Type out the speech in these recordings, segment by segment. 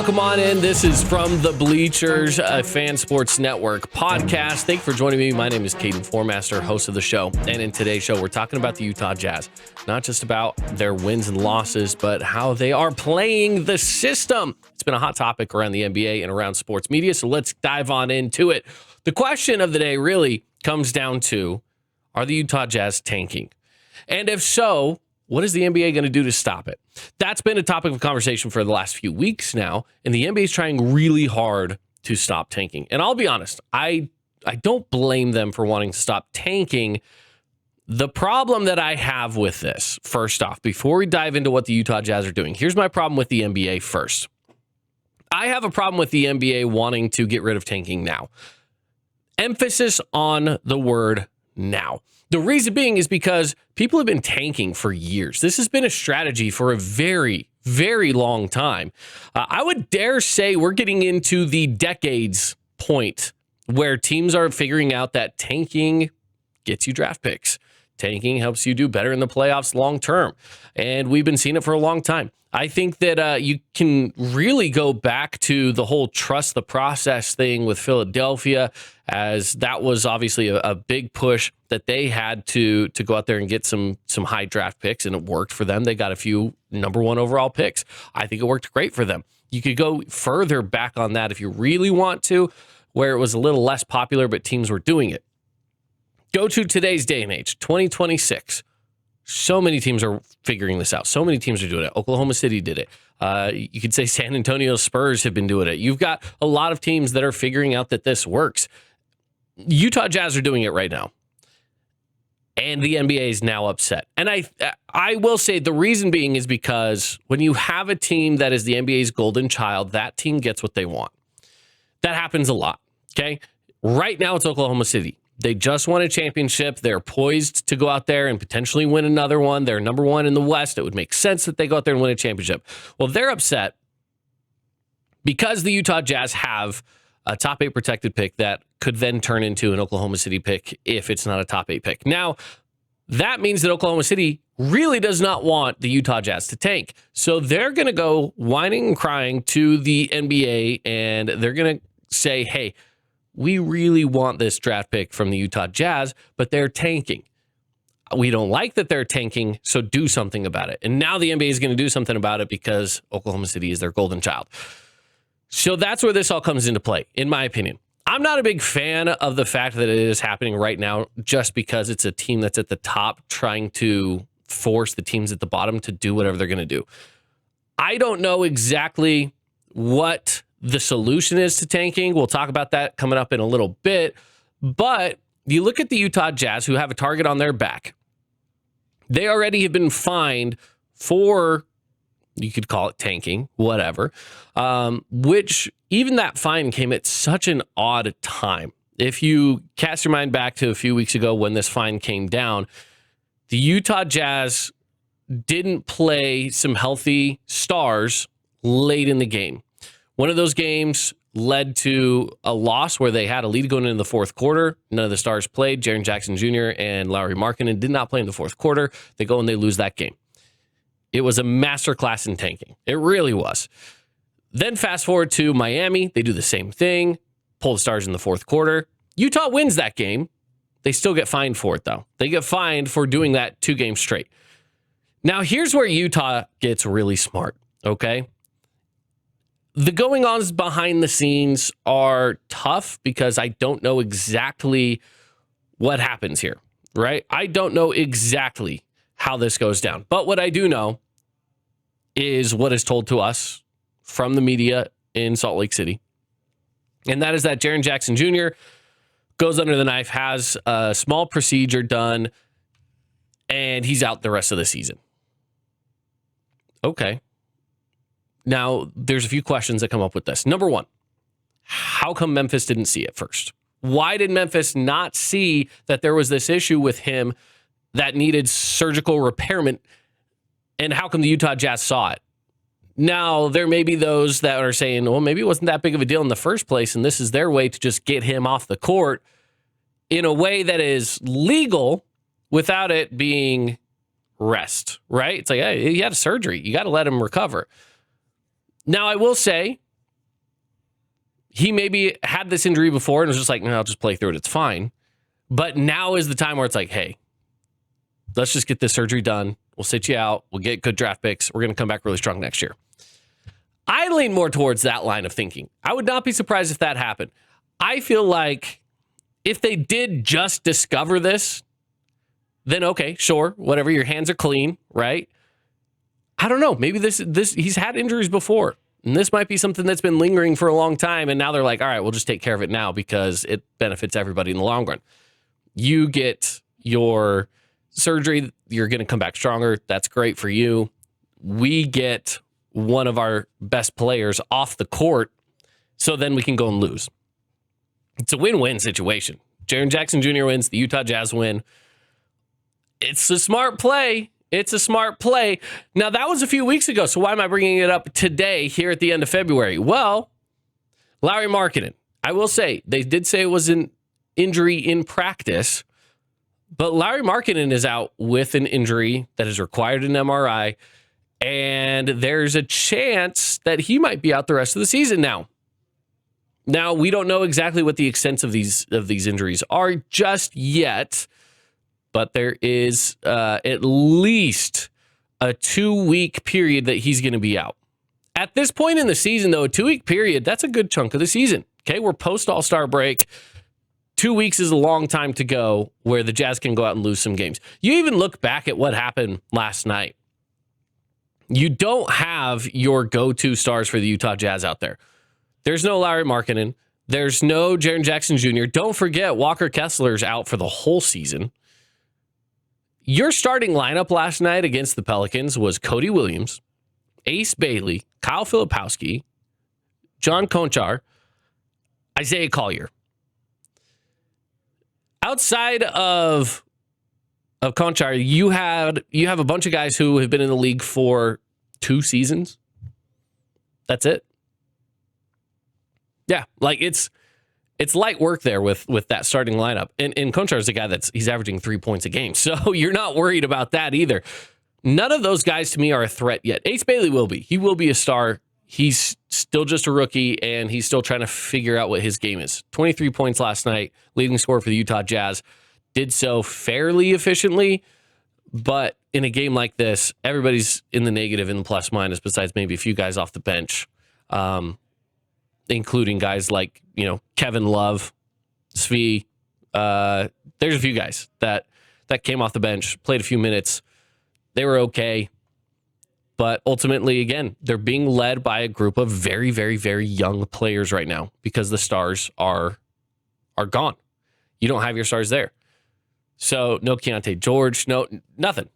Welcome on in. This is From the Bleachers, a Fan Sports Network podcast. Thank you for joining me. My name is Caden Formaster, host of the show. And in today's show, we're talking about the Utah Jazz. Not just about their wins and losses, but how they are playing the system. It's been a hot topic around the NBA and around sports media, so let's dive on into it. The question of the day really comes down to, are the Utah Jazz tanking? And if so, what is the NBA going to do to stop it? That's been a topic of conversation for the last few weeks now, and the NBA is trying really hard to stop tanking. And I'll be honest, I don't blame them for wanting to stop tanking. The problem that I have with this, first off, before we dive into what the Utah Jazz are doing, here's my problem with the NBA first. I have a problem with the NBA wanting to get rid of tanking now. Emphasis on the word now. The reason being is because people have been tanking for years. This has been a strategy for a very, very long time. I would dare say we're getting into the decades point where teams are figuring out that tanking gets you draft picks. Tanking helps you do better in the playoffs long term. And we've been seeing it for a long time. I think that you can really go back to the whole trust the process thing with Philadelphia, as that was obviously a big push that they had to go out there and get some high draft picks, and it worked for them. They got a few number one overall picks. I think it worked great for them. You could go further back on that if you really want to, where it was a little less popular, but teams were doing it. Go to today's day and age, 2026. So many teams are figuring this out. So many teams are doing it. Oklahoma City did it. You could say San Antonio Spurs have been doing it. You've got a lot of teams that are figuring out that this works. Utah Jazz are doing it right now. And the NBA is now upset. And I will say the reason being is because when you have a team that is the NBA's golden child, that team gets what they want. That happens a lot, okay? Right now it's Oklahoma City. They just won a championship. They're poised to go out there and potentially win another one. They're number one in the West. It would make sense that they go out there and win a championship. Well, they're upset because the Utah Jazz have a top 8 protected pick that could then turn into an Oklahoma City pick if it's not a top 8 pick. Now, that means that Oklahoma City really does not want the Utah Jazz to tank. So they're going to go whining and crying to the NBA, and they're going to say, hey, we really want this draft pick from the Utah Jazz, but they're tanking. We don't like that they're tanking, so do something about it. And now the NBA is going to do something about it because Oklahoma City is their golden child. So that's where this all comes into play, in my opinion. I'm not a big fan of the fact that it is happening right now just because it's a team that's at the top trying to force the teams at the bottom to do whatever they're going to do. I don't know exactly what the solution is to tanking. We'll talk about that coming up in a little bit. But you look at the Utah Jazz, who have a target on their back. They already have been fined for, you could call it tanking, whatever, which even that fine came at such an odd time. If you cast your mind back to a few weeks ago when this fine came down, the Utah Jazz didn't play some healthy stars late in the game. One of those games led to a loss where they had a lead going into the fourth quarter. None of the stars played. Jaren Jackson Jr. and Lauri Markkanen did not play in the fourth quarter. They go and they lose that game. It was a masterclass in tanking. It really was. Then fast forward to Miami. They do the same thing. Pull the stars in the fourth quarter. Utah wins that game. They still get fined for it, though. They get fined for doing that 2 games straight. Now, here's where Utah gets really smart, okay? The going-ons behind the scenes are tough because I don't know exactly what happens here, right? I don't know exactly how this goes down. But what I do know is what is told to us from the media in Salt Lake City. And that is that Jaren Jackson Jr. goes under the knife, has a small procedure done, and he's out the rest of the season. Okay. Now, there's a few questions that come up with this. Number one, how come Memphis didn't see it first? Why did Memphis not see that there was this issue with him that needed surgical repairment? And how come the Utah Jazz saw it? Now, there may be those that are saying, well, maybe it wasn't that big of a deal in the first place, and this is their way to just get him off the court in a way that is legal without it being rest, right? It's like, hey, he had a surgery. You got to let him recover. Now, I will say he maybe had this injury before and was just like, no, I'll just play through it. It's fine. But now is the time where it's like, hey, let's just get this surgery done. We'll sit you out. We'll get good draft picks. We're going to come back really strong next year. I lean more towards that line of thinking. I would not be surprised if that happened. I feel like if they did just discover this, then okay, sure, whatever, your hands are clean, right? I don't know. Maybe this he's had injuries before, and this might be something that's been lingering for a long time, and now they're like, all right, we'll just take care of it now because it benefits everybody in the long run. You get your surgery, you're going to come back stronger. That's great for you. We get one of our best players off the court, so then we can go and lose. It's a win-win situation. Jaren Jackson Jr. wins, the Utah Jazz win. It's a smart play. It's a smart play. Now, that was a few weeks ago, so why am I bringing it up today here at the end of February? Well, Lauri Markkanen. I will say, they did say it was an injury in practice, but Lauri Markkanen is out with an injury that has required an MRI, and there's a chance that he might be out the rest of the season now. Now, we don't know exactly what the extent of these injuries are just yet, but there is at least a 2-week period that he's going to be out. At this point in the season, though, a 2-week period, that's a good chunk of the season. Okay, we're post-All-Star break. 2 weeks is a long time to go where the Jazz can go out and lose some games. You even look back at what happened last night. You don't have your go-to stars for the Utah Jazz out there. There's no Lauri Markkanen. There's no Jaren Jackson Jr. Don't forget, Walker Kessler's out for the whole season. Your starting lineup last night against the Pelicans was Cody Williams, Ace Bailey, Kyle Filipowski, John Konchar, Isaiah Collier. Outside of Konchar, you have a bunch of guys who have been in the league for 2 seasons. That's it. Yeah, like it's light work there with that starting lineup. And Konchar is a guy he's averaging 3 points a game. So you're not worried about that either. None of those guys to me are a threat yet. Ace Bailey will be. He will be a star. He's still just a rookie, and he's still trying to figure out what his game is. 23 points last night, leading scorer for the Utah Jazz. Did so fairly efficiently, but in a game like this, everybody's in the negative and the plus minus besides maybe a few guys off the bench. Including guys like, Kevin Love, Svi. There's a few guys that came off the bench, played a few minutes. They were okay. But ultimately, again, they're being led by a group of very, very, very young players right now because the stars are gone. You don't have your stars there. So no Keontae George, no nothing.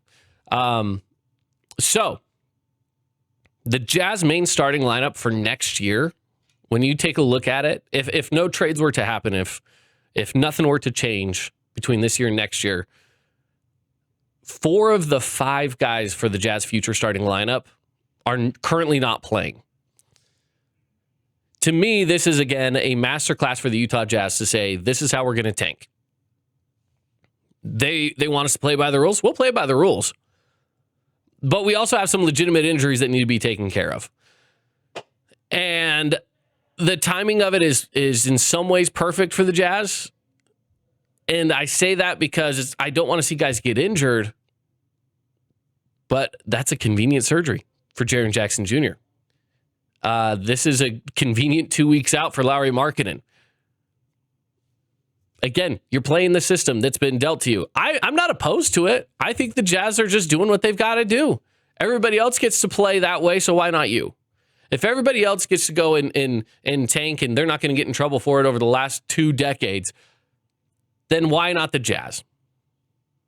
So the Jazz main starting lineup for next year, when you take a look at it, if no trades were to happen, if nothing were to change between this year and next year, 4 of the 5 guys for the Jazz future starting lineup are currently not playing. To me, this is, again, a masterclass for the Utah Jazz to say, this is how we're going to tank. They want us to play by the rules. We'll play by the rules. But we also have some legitimate injuries that need to be taken care of. And the timing of it is in some ways perfect for the Jazz. And I say that because I don't want to see guys get injured, but that's a convenient surgery for Jaren Jackson Jr. This is a convenient 2 weeks out for Lauri Markkanen. Again, you're playing the system that's been dealt to you. I'm not opposed to it. I think the Jazz are just doing what they've got to do. Everybody else gets to play that way, so why not you? If everybody else gets to go and tank and they're not going to get in trouble for it over the last 2 decades, then why not the Jazz?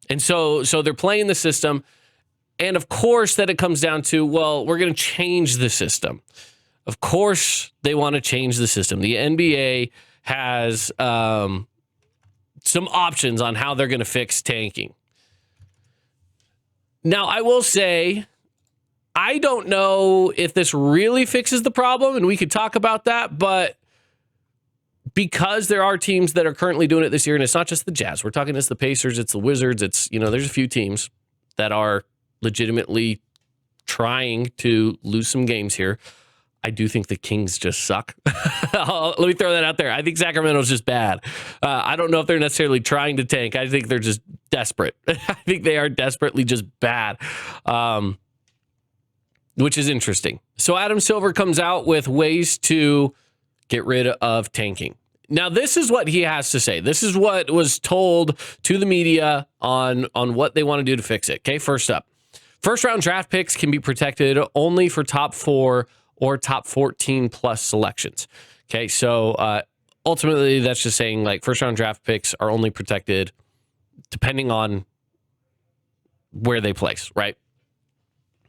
And so they're playing the system. And of course that it comes down to, well, we're going to change the system. Of course they want to change the system. The NBA has some options on how they're going to fix tanking. Now, I will say, I don't know if this really fixes the problem, and we could talk about that, but because there are teams that are currently doing it this year, and it's not just the Jazz. We're talking it's the Pacers, it's the Wizards, it's, there's a few teams that are legitimately trying to lose some games here. I do think the Kings just suck. Let me throw that out there. I think Sacramento's just bad. I don't know if they're necessarily trying to tank. I think they're just desperate. I think they are desperately just bad, which is interesting. So Adam Silver comes out with ways to get rid of tanking. Now, this is what he has to say. This is what was told to the media on what they want to do to fix it. Okay, first up, first round draft picks can be protected only for top 4 or top 14 plus selections. Okay, so ultimately that's just saying like first round draft picks are only protected depending on where they place, right?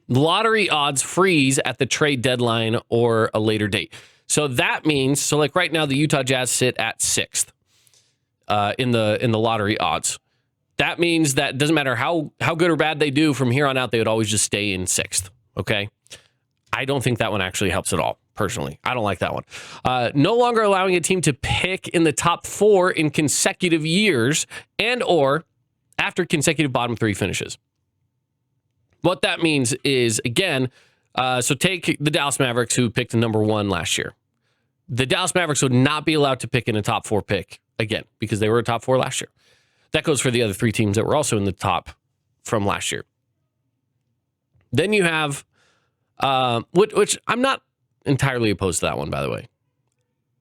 Lottery odds freeze at the trade deadline or a later date. So that means, so like right now the Utah Jazz sit at 6th in the lottery odds. That means that it doesn't matter how good or bad they do from here on out, they would always just stay in 6th, okay? I don't think that one actually helps at all, personally. I don't like that one. No longer allowing a team to pick in the top 4 in consecutive years and or after consecutive bottom 3 finishes. What that means is, again, so take the Dallas Mavericks who picked the number 1 last year. The Dallas Mavericks would not be allowed to pick in a top 4 pick again because they were a top 4 last year. That goes for the other 3 teams that were also in the top from last year. Then you have, which I'm not entirely opposed to that one, by the way.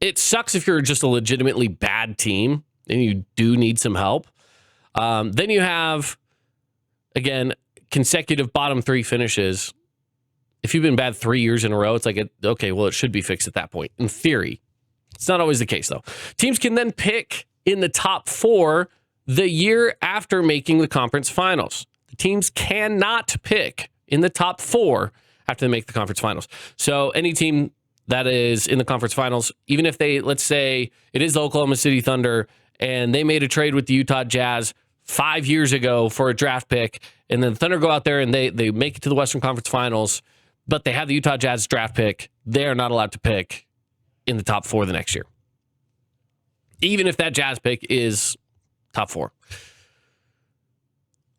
It sucks if you're just a legitimately bad team and you do need some help. Then you have, again, consecutive bottom 3 finishes. If you've been bad 3 years in a row, it's like, okay, well, it should be fixed at that point. In theory, it's not always the case, though. Teams can then pick in the top 4 the year after making the conference finals. The teams cannot pick in the top 4 after they make the conference finals. So any team that is in the conference finals, even if they, let's say it is the Oklahoma City Thunder, and they made a trade with the Utah Jazz 5 years ago for a draft pick, and then the Thunder go out there and they make it to the Western Conference Finals, but they have the Utah Jazz draft pick, they are not allowed to pick in the top 4 the next year. Even if that Jazz pick is top 4.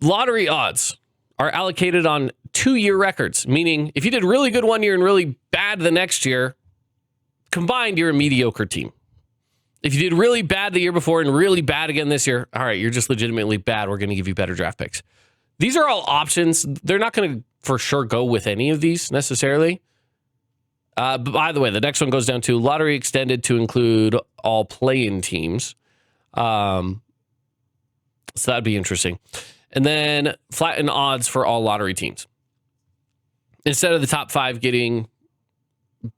Lottery odds are allocated on 2-year records, meaning if you did really good one year and really bad the next year, combined, you're a mediocre team. If you did really bad the year before and really bad again this year, all right, you're just legitimately bad. We're going to give you better draft picks. These are all options. They're not going to for sure go with any of these necessarily. But by the way, the next one goes down to lottery extended to include all play-in teams. So that'd be interesting. And then flatten odds for all lottery teams. Instead of the top 5 getting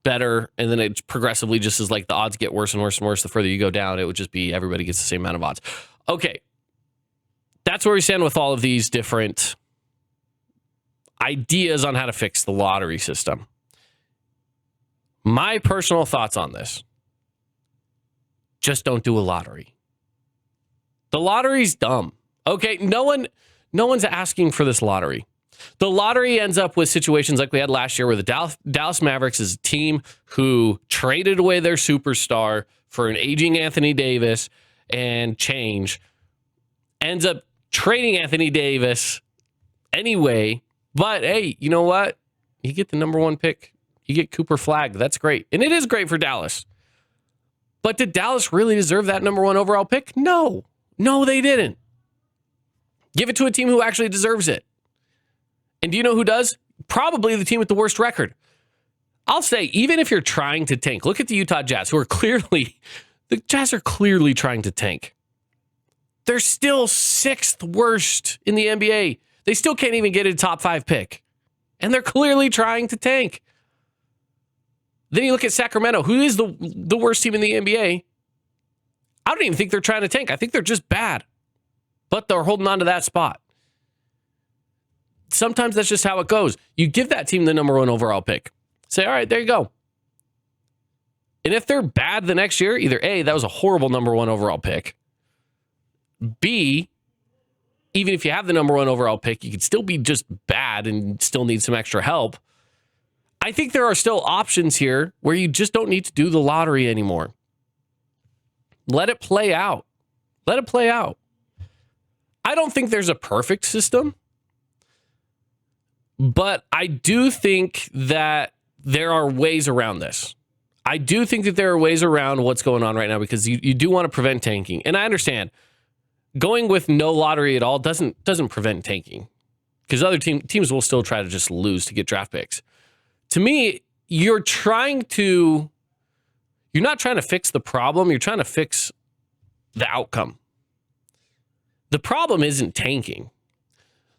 better, and then it progressively just is like the odds get worse and worse and worse the further you go down, it would just be everybody gets the same amount of odds. Okay. That's where we stand with all of these different ideas on how to fix the lottery system. My personal thoughts on this: just don't do a lottery. The lottery's dumb. Okay, no one's asking for this lottery. The lottery ends up with situations like we had last year where the Dallas Mavericks is a team who traded away their superstar for an aging Anthony Davis and change, ends up trading Anthony Davis anyway. But hey, you know what? You get the number 1 pick. You get Cooper Flagg. That's great. And it is great for Dallas. But did Dallas really deserve that number 1 overall pick? No. No, they didn't. Give it to a team who actually deserves it. And do you know who does? Probably the team with the worst record. I'll say, even if you're trying to tank, look at the Utah Jazz, who are clearly, the Jazz are clearly trying to tank. They're still 6th worst in the NBA. They still can't even get a top 5 pick. And they're clearly trying to tank. Then you look at Sacramento, who is the worst team in the NBA. I don't even think they're trying to tank. I think they're just bad. But they're holding on to that spot. Sometimes that's just how it goes. You give that team the number 1 overall pick. Say, all right, there you go. And if they're bad the next year, either A, that was a horrible number 1 overall pick. B, even if you have the number 1 overall pick, you could still be just bad and still need some extra help. I think there are still options here where you just don't need to do the lottery anymore. Let it play out. Let it play out. I don't think there's a perfect system, but I do think that there are ways around this. I do think that there are ways around what's going on right now because you do want to prevent tanking. And I understand going with no lottery at all doesn't prevent tanking because other teams will still try to just lose to get draft picks. To me, you're not trying to fix the problem. You're trying to fix the outcome. The problem isn't tanking.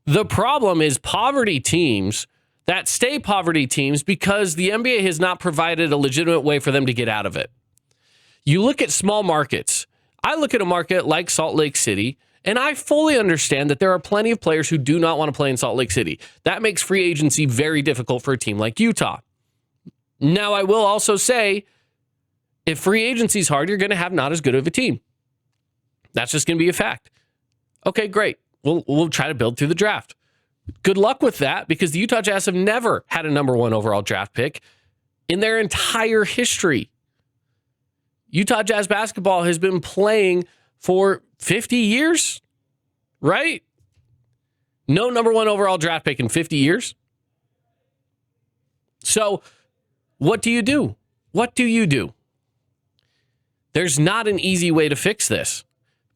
The problem is poverty teams that stay poverty teams because the NBA has not provided a legitimate way for them to get out of it. You look at small markets. I look at a market like Salt Lake City, and I fully understand that there are plenty of players who do not want to play in Salt Lake City. That makes free agency very difficult for a team like Utah. Now, I will also say, if free agency is hard, you're going to have not as good of a team. That's just going to be a fact. Okay, great. We'll try to build through the draft. Good luck with that because the Utah Jazz have never had a number 1 overall draft pick in their entire history. Utah Jazz basketball has been playing for 50 years, right? No number 1 overall draft pick in 50 years. So what do you do? What do you do? There's not an easy way to fix this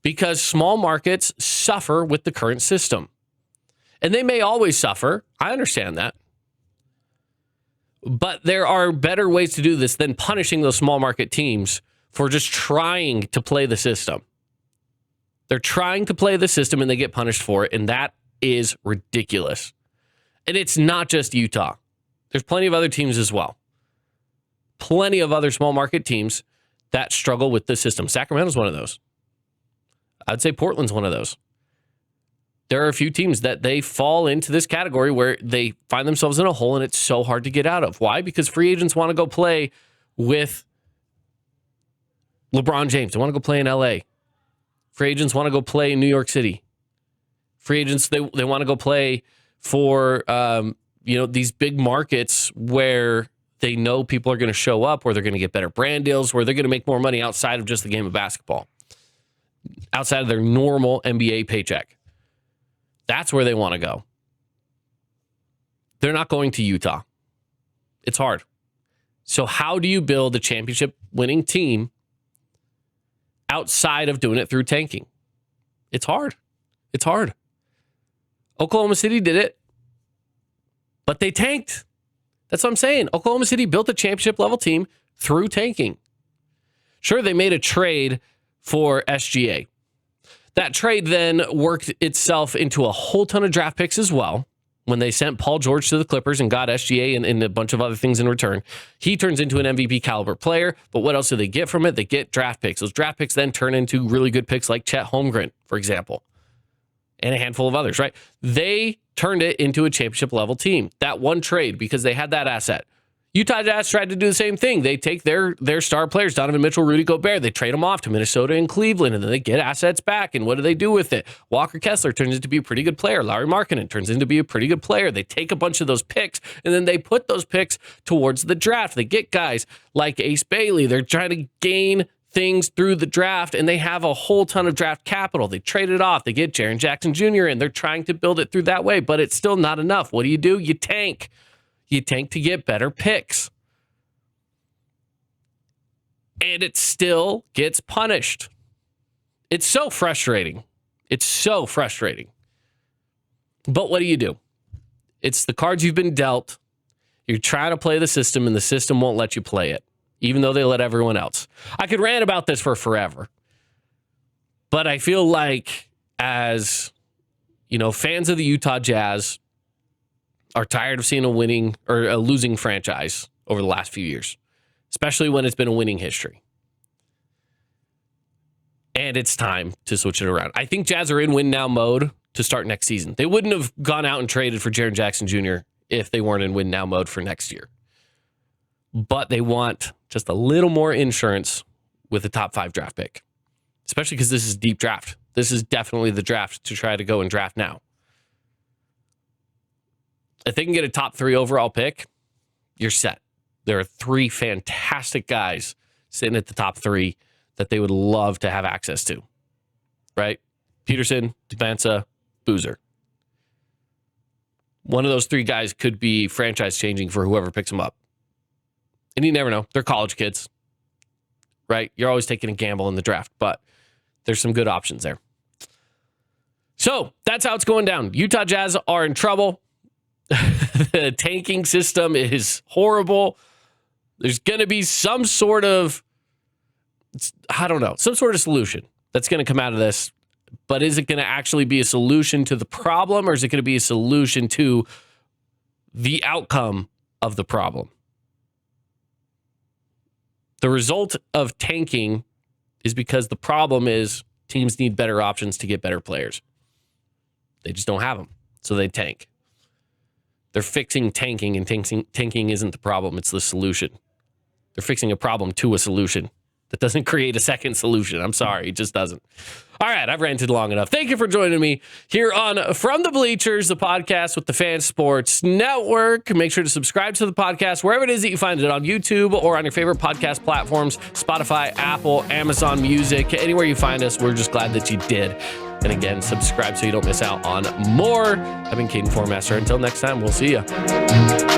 because small markets suffer with the current system. And they may always suffer. I understand that. But there are better ways to do this than punishing those small market teams for just trying to play the system. They're trying to play the system and they get punished for it. And that is ridiculous. And it's not just Utah. There's plenty of other teams as well. Plenty of other small market teams that struggle with the system. Sacramento's one of those. I'd say Portland's one of those. There are a few teams that they fall into this category where they find themselves in a hole and it's so hard to get out of. Why? Because free agents want to go play with LeBron James. They want to go play in LA. Free agents want to go play in New York City. Free agents, they want to go play for these big markets where they know people are going to show up, where they're going to get better brand deals, where they're going to make more money outside of just the game of basketball, outside of their normal NBA paycheck. That's where they want to go. They're not going to Utah. It's hard. So how do you build a championship winning team outside of doing it through tanking? It's hard. It's hard. Oklahoma City did it, but they tanked. That's what I'm saying. Oklahoma City built a championship level team through tanking. Sure, they made a trade for SGA. That trade then worked itself into a whole ton of draft picks as well when they sent Paul George to the Clippers and got SGA and a bunch of other things in return. He turns into an MVP caliber player, but what else do they get from it? They get draft picks. Those draft picks then turn into really good picks like Chet Holmgren, for example, and a handful of others, right? They turned it into a championship level team. That one trade because they had that asset. Utah Jazz tried to do the same thing. They take their star players, Donovan Mitchell, Rudy Gobert, they trade them off to Minnesota and Cleveland, and then they get assets back. And what do they do with it? Walker Kessler turns into be a pretty good player. Lauri Markkanen turns into be a pretty good player. They take a bunch of those picks, and then they put those picks towards the draft. They get guys like Ace Bailey. They're trying to gain things through the draft, and they have a whole ton of draft capital. They trade it off. They get Jaren Jackson Jr., and they're trying to build it through that way, but it's still not enough. What do? You tank. You tank to get better picks. And it still gets punished. It's so frustrating. It's so frustrating. But what do? It's the cards you've been dealt. You're trying to play the system, and the system won't let you play it, even though they let everyone else. I could rant about this for forever. But I feel like as, fans of the Utah Jazz are tired of seeing a winning or a losing franchise over the last few years, especially when it's been a winning history. And it's time to switch it around. I think Jazz are in win now mode to start next season. They wouldn't have gone out and traded for Jaren Jackson Jr. if they weren't in win now mode for next year. But they want just a little more insurance with a top 5 draft pick, especially because this is deep draft. This is definitely the draft to try to go and draft now. If they can get a top 3 overall pick, you're set. There are 3 fantastic guys sitting at the top 3 that they would love to have access to, right? Peterson, Devansa, Boozer. One of those 3 guys could be franchise changing for whoever picks them up. And you never know. They're college kids, right? You're always taking a gamble in the draft, but there's some good options there. So that's how it's going down. Utah Jazz are in trouble. The tanking system is horrible. There's going to be some sort of, some sort of solution that's going to come out of this. But is it going to actually be a solution to the problem, or is it going to be a solution to the outcome of the problem? The result of tanking is because the problem is teams need better options to get better players. They just don't have them, so they tank. They're fixing tanking, and tanking isn't the problem, it's the solution. They're fixing a problem to a solution. That doesn't create a second solution. I'm sorry, it just doesn't. All right, I've ranted long enough. Thank you for joining me here on From the Bleachers, the podcast with the Fan Sports Network. Make sure to subscribe to the podcast wherever it is that you find it, on YouTube or on your favorite podcast platforms, Spotify, Apple, Amazon Music, anywhere you find us. We're just glad that you did. And again, subscribe so you don't miss out on more. I've been Caden Formaster. Until next time, we'll see you.